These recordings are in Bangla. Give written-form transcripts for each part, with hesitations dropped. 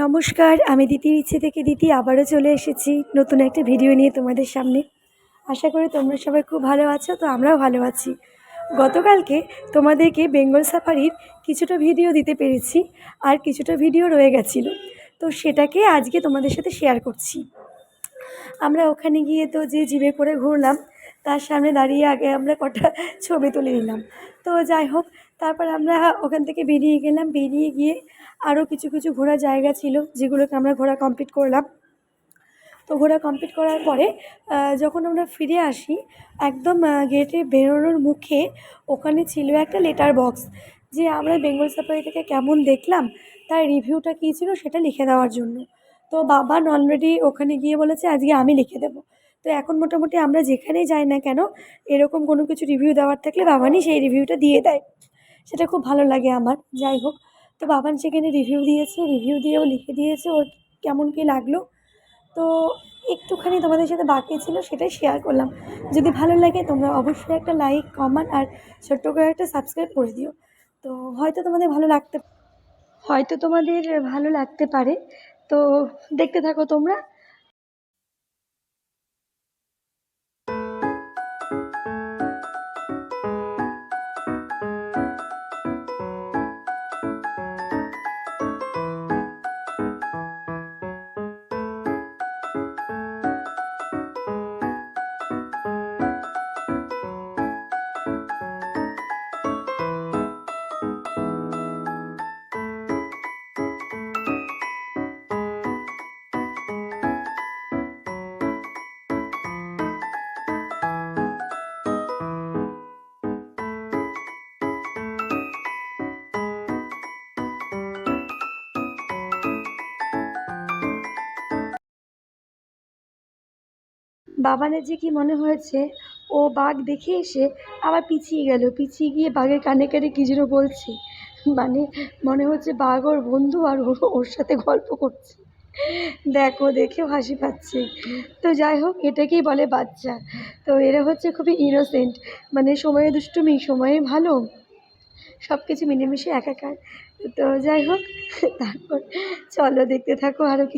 নমস্কার, আমি দিতির ইচ্ছে থেকে দিতি আবারও চলে এসেছি নতুন একটা ভিডিও নিয়ে তোমাদের সামনে। আশা করি তোমরা সবাই খুব ভালো আছো। তো আমরাও ভালো আছি। গতকালকে তোমাদেরকে বেঙ্গল সাফারির কিছুটা ভিডিও দিতে পেরেছি, আর কিছুটা ভিডিও রয়ে গেছিলো। তো সেটাকে আজকে তোমাদের সাথে শেয়ার করছি। আমরা ওখানে গিয়ে তো যে জিপে করে ঘুরলাম, তার সামনে দাঁড়িয়ে আগে আমরা কটা ছবি তুলে নিলাম। তো যাই হোক, তারপর আমরা ওখান থেকে বেরিয়ে গেলাম। বেরিয়ে গিয়ে আরও কিছু কিছু ঘোরার জায়গা ছিল, যেগুলোকে আমরা ঘোরা কমপ্লিট করলাম। তো ঘোরা কমপ্লিট করার পরে যখন আমরা ফিরে আসি, একদম গেটে বেরোনোর মুখে ওখানে ছিল একটা লেটার বক্স, যে আমরা বেঙ্গল সাফারি থেকে কেমন দেখলাম, তার রিভিউটা কী ছিল সেটা লিখে দেওয়ার জন্য। তো বাবান অলরেডি ওখানে গিয়ে বলেছে আজকে আমি লিখে দেবো। তো এখন মোটামুটি আমরা যেখানেই যাই না কেন, এরকম কোনো কিছু রিভিউ দেওয়ার থাকলে বাবানই সেই রিভিউটা দিয়ে দেয়। সেটা খুব ভালো লাগে আমার। যাই হোক, তো বাবান সেখানে রিভিউ দিয়েছে, রিভিউ দিয়েও লিখে দিয়েছে ওর কেমন কী লাগলো। তো একটুখানি তোমাদের সাথে বাকি ছিল, সেটাই শেয়ার করলাম। যদি ভালো লাগে তোমরা অবশ্যই একটা লাইক, কমেন্ট আর ছোট্ট করে একটা সাবস্ক্রাইব করে দিও। তো হয়তো তোমাদের ভালো লাগতে পারে। তো দেখতে থাকো তোমরা। বাবানের যে কি মনে হয়েছে, ও বাঘ দেখে এসে আবার পিছিয়ে গেল, পিছিয়ে গিয়ে বাঘের কানে কানে কী যেন বলছে। মানে মনে হচ্ছে বাঘ ওর বন্ধু, আর ওর সাথে গল্প করছে। দেখো, দেখেও হাসি পাচ্ছে। তো যাই হোক, এটাকেই বলে বাচ্চা। তো এরা হচ্ছে খুবই ইনোসেন্ট, মানে সময়ে দুষ্টুমি, সময়ে ভালো, সব কিছু মিলেমিশে একাকার। তো যাই হোক, তারপর চলো দেখতে থাকো আরও কি।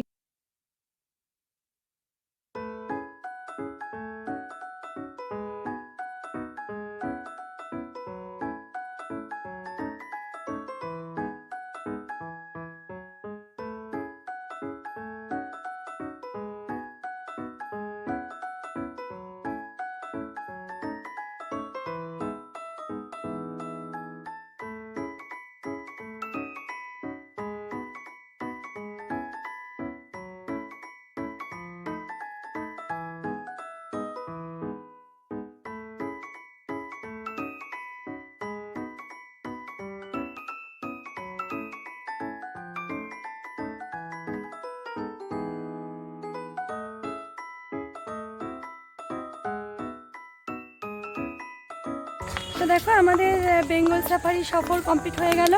তো দেখো, আমাদের বেঙ্গল সাফারি সফর কমপ্লিট হয়ে গেল।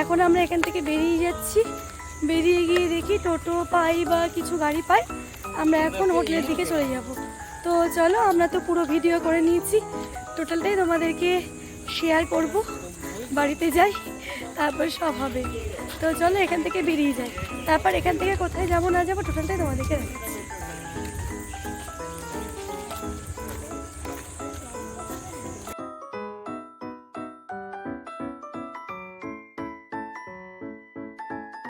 এখন আমরা এখান থেকে বেরিয়ে যাচ্ছি। বেরিয়ে গিয়ে দেখি টোটো পাই বা কিছু গাড়ি পাই, আমরা এখন হোটেলের দিকে চলে যাব। তো চলো, আমরা তো পুরো ভিডিও করে নিয়েছি, টোটালটাই তোমাদেরকে শেয়ার করব। বাড়িতে যাই, তারপর সব হবে। তো চলো এখান থেকে বেরিয়ে যাই, তারপর এখান থেকে কোথায় যাবো না যাবো টোটালটাই তোমাদেরকে দেখাচ্ছি।